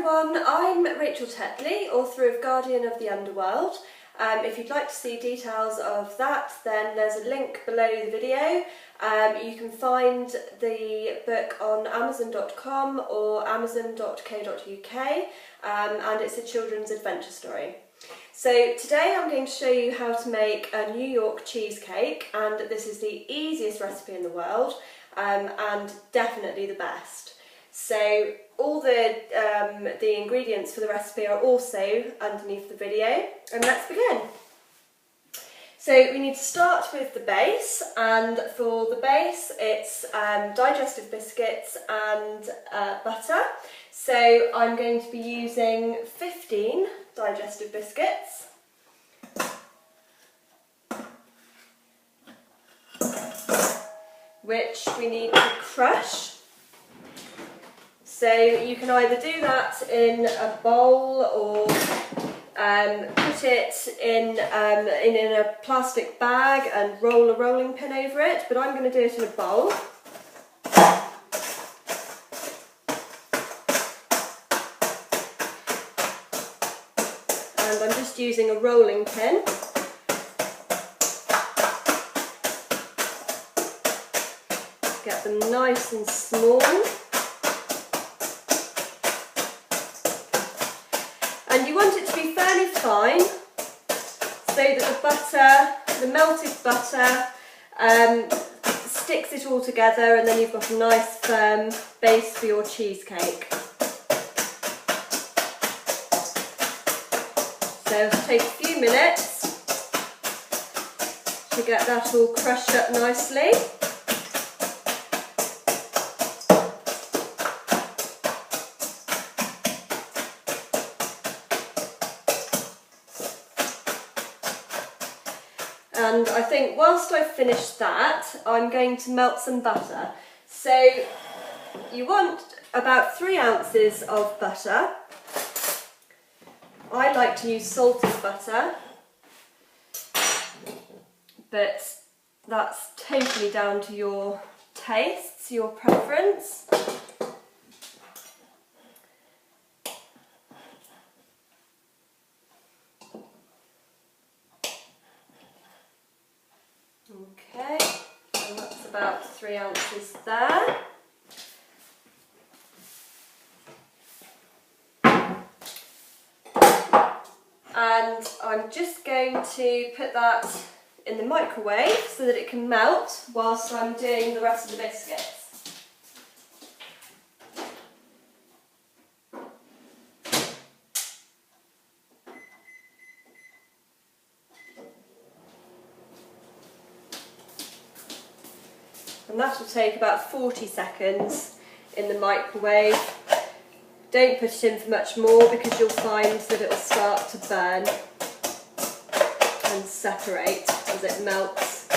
everyone, I'm Rachel Tetley, author of Guardian of the Underworld. If you'd like to see details of that, then there's a link below the video. You can find the book on amazon.com or amazon.co.uk, and it's a children's adventure story. So today I'm going to show you how to make a New York cheesecake, and this is the easiest recipe in the world and definitely the best. So all the ingredients for the recipe are also underneath the video, and let's begin. So we need to start with the base, and for the base it's digestive biscuits and butter. So I'm going to be using 15 digestive biscuits, which we need to crush. So you can either do that in a bowl or put it in a plastic bag and roll a rolling pin over it, but I'm going to do it in a bowl. And I'm just using a rolling pin. Get them nice and small. And you want it to be fairly fine so that the melted butter, sticks it all together, and then you've got a nice firm base for your cheesecake. So it'll take a few minutes to get that all crushed up nicely. And I think whilst I've finished that, I'm going to melt some butter. So you want about 3 ounces of butter. I like to use salted butter, but that's totally down to your tastes, your preference. Okay, and that's about 3 ounces there. And I'm just going to put that in the microwave so that it can melt whilst I'm doing the rest of the biscuits. And that will take about 40 seconds in the microwave. Don't put it in for much more because you'll find that it will start to burn and separate as it melts.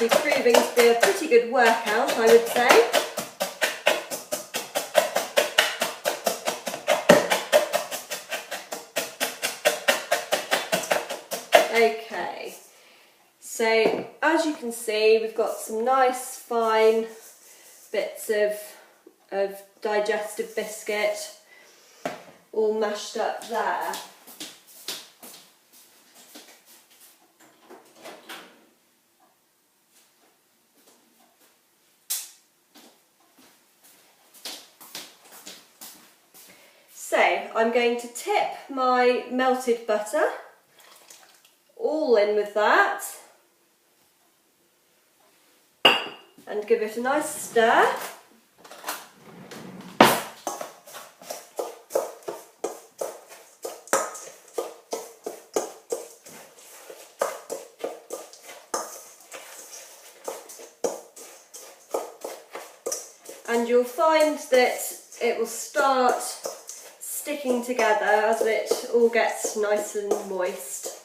actually proving to be a pretty good workout, I would say. as you can see, we've got some nice fine bits of digestive biscuit all mashed up there. So I'm going to tip my melted butter all in with that and give it a nice stir. And you'll find that it will start sticking together as it all gets nice and moist.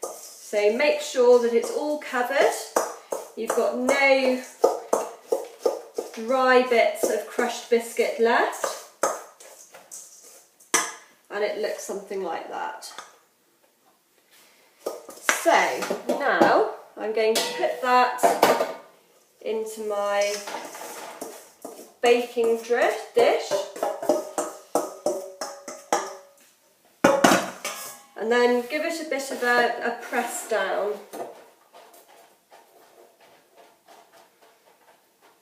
So make sure that it's all covered. You've got no dry bits of crushed biscuit left. And it looks something like that. So now I'm going to put that into my baking dish. And then give it a bit of a press down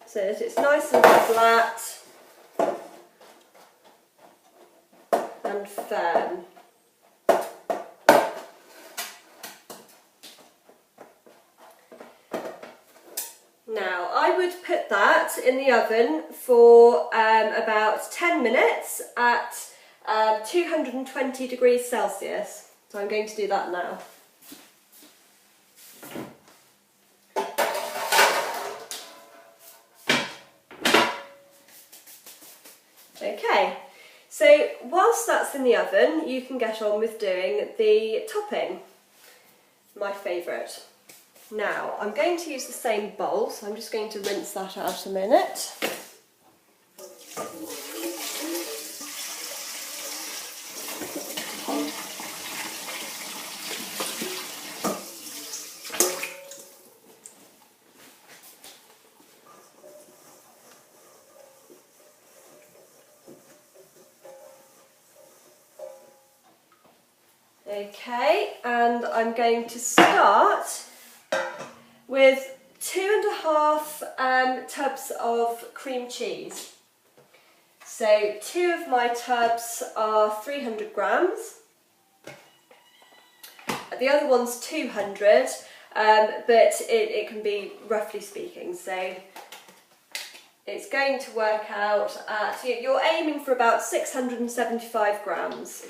so that it's nice and flat and firm. Now I would put that in the oven for about 10 minutes at 220 degrees Celsius. So I'm going to do that now. Okay, so whilst that's in the oven, you can get on with doing the topping, my favourite. Now, I'm going to use the same bowl, so I'm just going to rinse that out a minute. Okay, and I'm going to start with 2.5 tubs of cream cheese. So 2 of my tubs are 300 grams. The other one's 200, but it can be roughly speaking. So it's going to work out at, you're aiming for about 675 grams.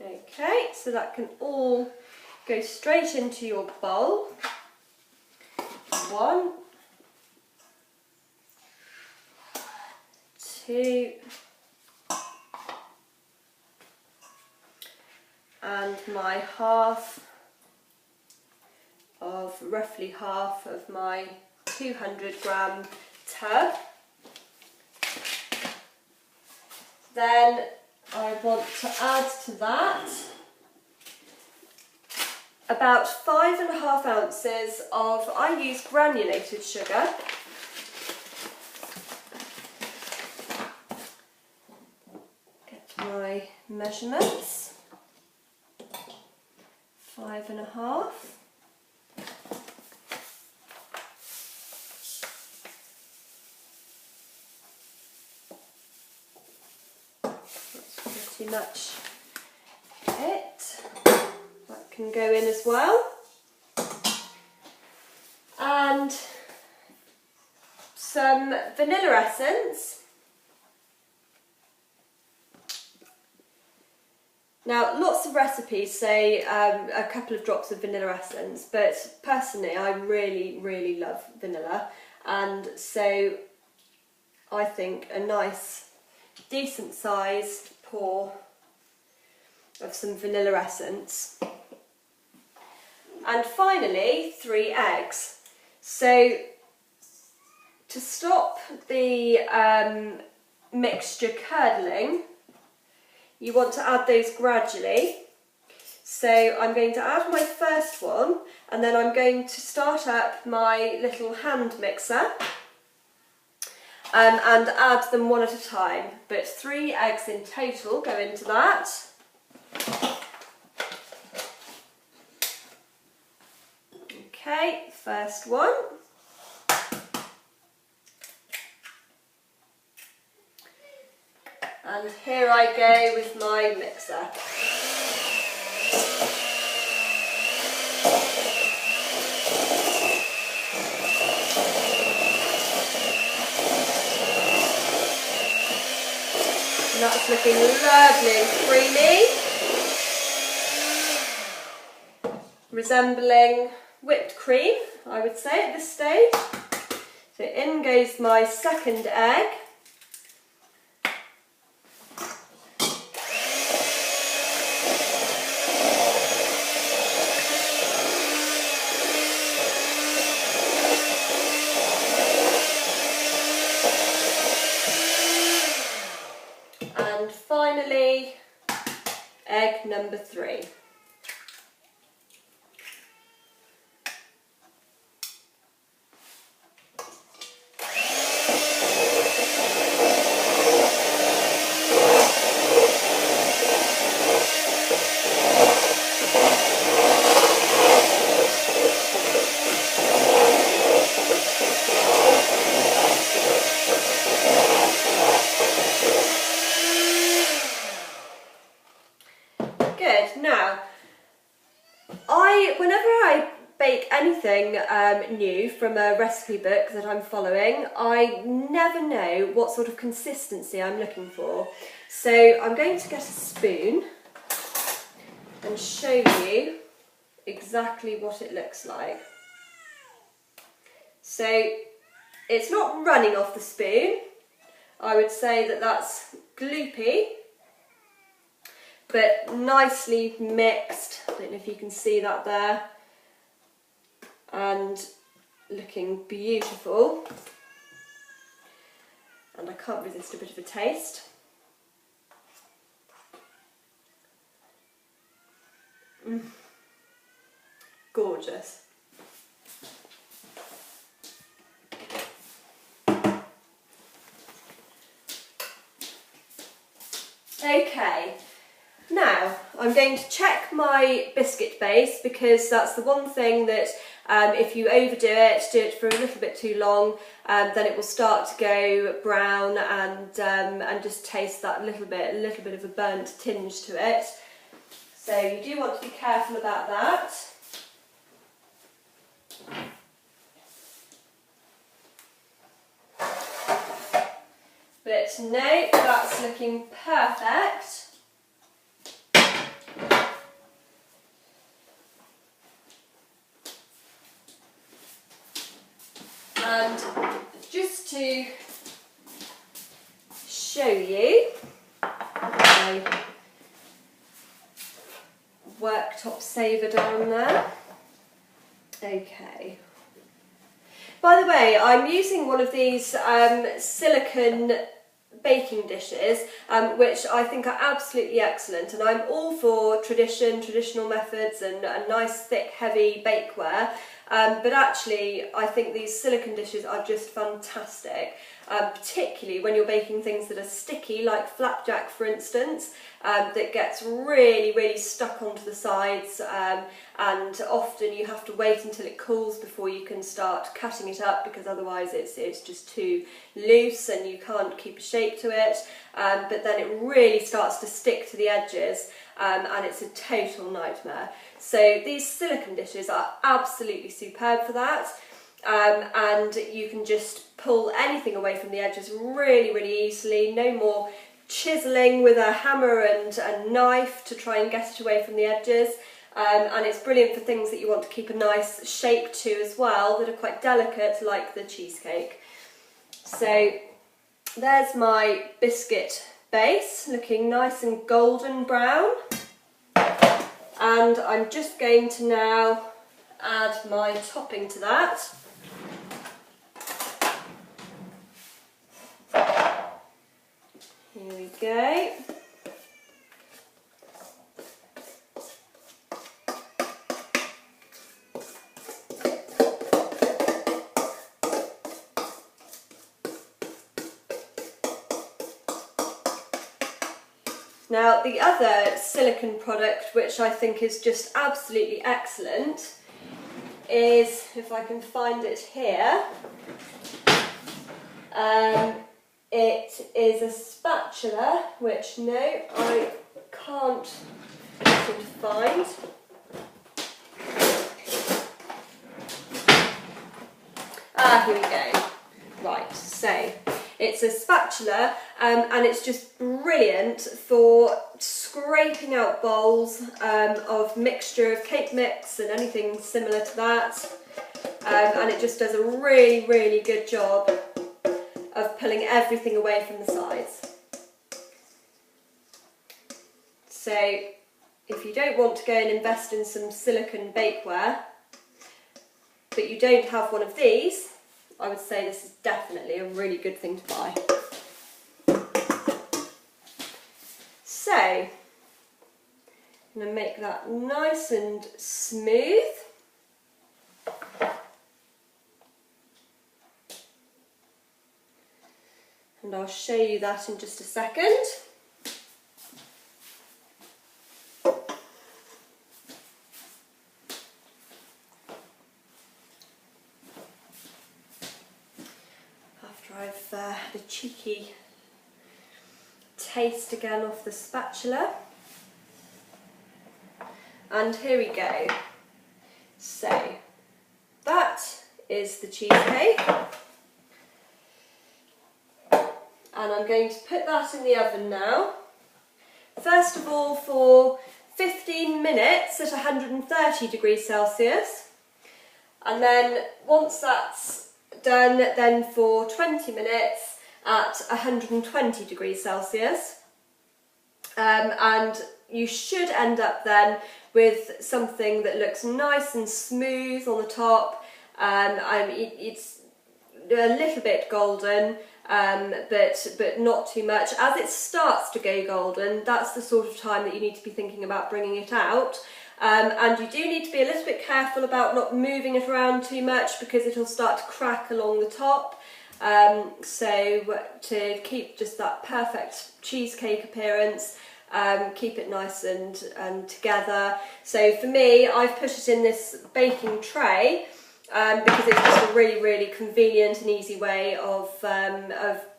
Okay, so that can all go straight into your bowl. 1, 2, and my roughly half of my 200 gram tub. Then I want to add to that about 5.5 ounces of, I use granulated sugar. Get my measurements. 5.5. Pretty much it. That can go in as well. And some vanilla essence. Now, lots of recipes say a couple of drops of vanilla essence, but personally I really love vanilla, and so I think, a nice, decent sized pour of some vanilla essence. And finally, 3 eggs. So to stop the mixture curdling, you want to add those gradually. So I'm going to add my first one, and then I'm going to start up my little hand mixer and add them one at a time. But 3 eggs in total go into that. Okay, first one. And here I go with my mixer. And that's looking lovely and creamy, resembling whipped cream, I would say, at this stage. So in goes my second egg. And finally, egg number 3. Good. Now, whenever I bake anything new from a recipe book that I'm following, I never know what sort of consistency I'm looking for. So I'm going to get a spoon and show you exactly what it looks like. So it's not running off the spoon. I would say that that's gloopy, but nicely mixed. I don't know if you can see that there. And looking beautiful. And I can't resist a bit of a taste. Gorgeous. Okay. Now, I'm going to check my biscuit base, because that's the one thing that if you overdo it, do it for a little bit too long, then it will start to go brown and just taste that little bit of a burnt tinge to it. So you do want to be careful about that. But no, that's looking perfect. And just to show you my worktop saver down there. Okay. By the way, I'm using one of these silicone baking dishes, which I think are absolutely excellent, and I'm all for traditional methods and a nice thick heavy bakeware. But actually, I think these silicone dishes are just fantastic, particularly when you're baking things that are sticky, like flapjack, for instance, that gets really stuck onto the sides, and often you have to wait until it cools before you can start cutting it up, because otherwise it's just too loose and you can't keep a shape to it. But then it really starts to stick to the edges, and it's a total nightmare. So these silicone dishes are absolutely superb for that, and you can just pull anything away from the edges really easily. No more chiselling with a hammer and a knife to try and get it away from the edges, and it's brilliant for things that you want to keep a nice shape to as well, that are quite delicate, like the cheesecake. So there's my biscuit base, looking nice and golden brown. And I'm just going to now add my topping to that. Here we go. Now the other silicone product which I think is just absolutely excellent is, if I can find it here, it is a spatula which, no, I can't seem to find. Ah, here we go. Right, so it's a spatula and it's just brilliant for scraping out bowls of mixture of cake mix and anything similar to that, and it just does a really, really good job of pulling everything away from the sides. So if you don't want to go and invest in some silicone bakeware, but you don't have one of these, I would say this is definitely a really good thing to buy. So, I'm going to make that nice and smooth. And I'll show you that in just a second. I've had a cheeky taste again off the spatula, and here we go. So that is the cheesecake, and I'm going to put that in the oven now. First of all for 15 minutes at 130 degrees Celsius, and then once that's done, then for 20 minutes at 120 degrees Celsius, and you should end up then with something that looks nice and smooth on the top. It's a little bit golden, but not too much. As it starts to go golden, that's the sort of time that you need to be thinking about bringing it out. And you do need to be a little bit careful about not moving it around too much, because it'll start to crack along the top. So to keep just that perfect cheesecake appearance, keep it nice and together. So for me, I've put it in this baking tray because it's just a really, really convenient and easy way of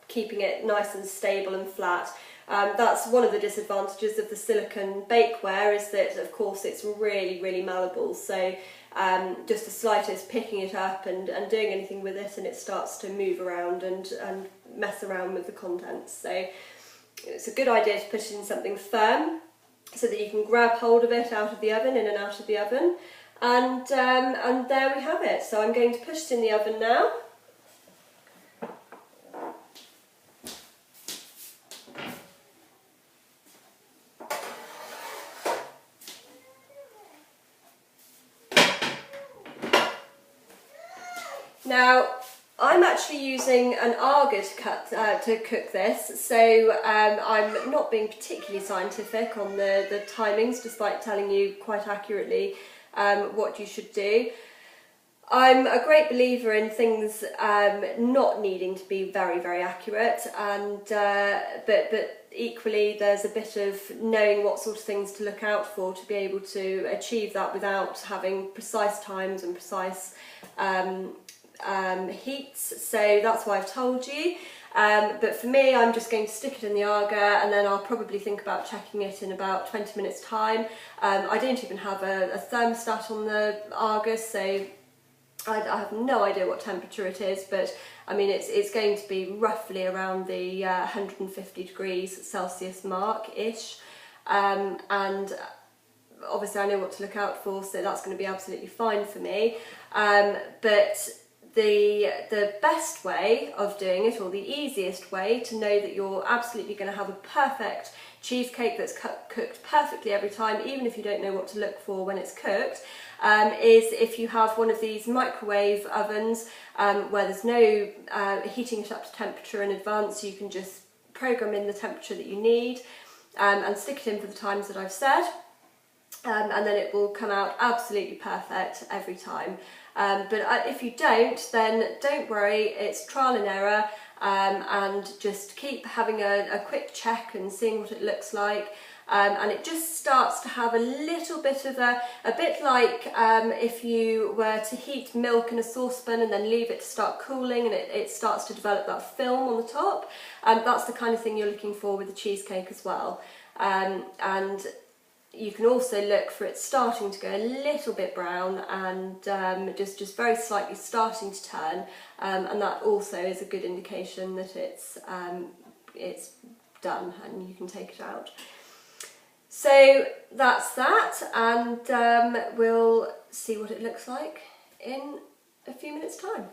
keeping it nice and stable and flat. That's one of the disadvantages of the silicone bakeware, is that of course it's really, really malleable, so just the slightest picking it up and doing anything with it and it starts to move around and mess around with the contents. So it's a good idea to put it in something firm so that you can grab hold of it out of the oven, in and out of the oven, and there we have it. So I'm going to push it in the oven now. Now, I'm actually using an Arga to cook this, so I'm not being particularly scientific on the timings, despite telling you quite accurately what you should do. I'm a great believer in things not needing to be very, very accurate, and but equally there's a bit of knowing what sort of things to look out for to be able to achieve that without having precise times and precise heats. So that's why I've told you. But for me, I'm just going to stick it in the Arga, and then I'll probably think about checking it in about 20 minutes time. I don't even have a thermostat on the Arga, so I have no idea what temperature it is, but I mean it's going to be roughly around the 150 degrees Celsius mark-ish, and obviously I know what to look out for, so that's going to be absolutely fine for me. But the best way of doing it, or the easiest way to know that you're absolutely going to have a perfect cheesecake that's cooked perfectly every time, even if you don't know what to look for when it's cooked, is if you have one of these microwave ovens where there's no heating it up to temperature in advance. You can just program in the temperature that you need and stick it in for the times that I've said, and then it will come out absolutely perfect every time. But if you don't, then don't worry, it's trial and error, and just keep having a quick check and seeing what it looks like. And it just starts to have a little bit of a bit like if you were to heat milk in a saucepan and then leave it to start cooling, and it starts to develop that film on the top. That's the kind of thing you're looking for with the cheesecake as well. And you can also look for it starting to go a little bit brown and just very slightly starting to turn, and that also is a good indication that it's done and you can take it out. So that's that, and we'll see what it looks like in a few minutes' time.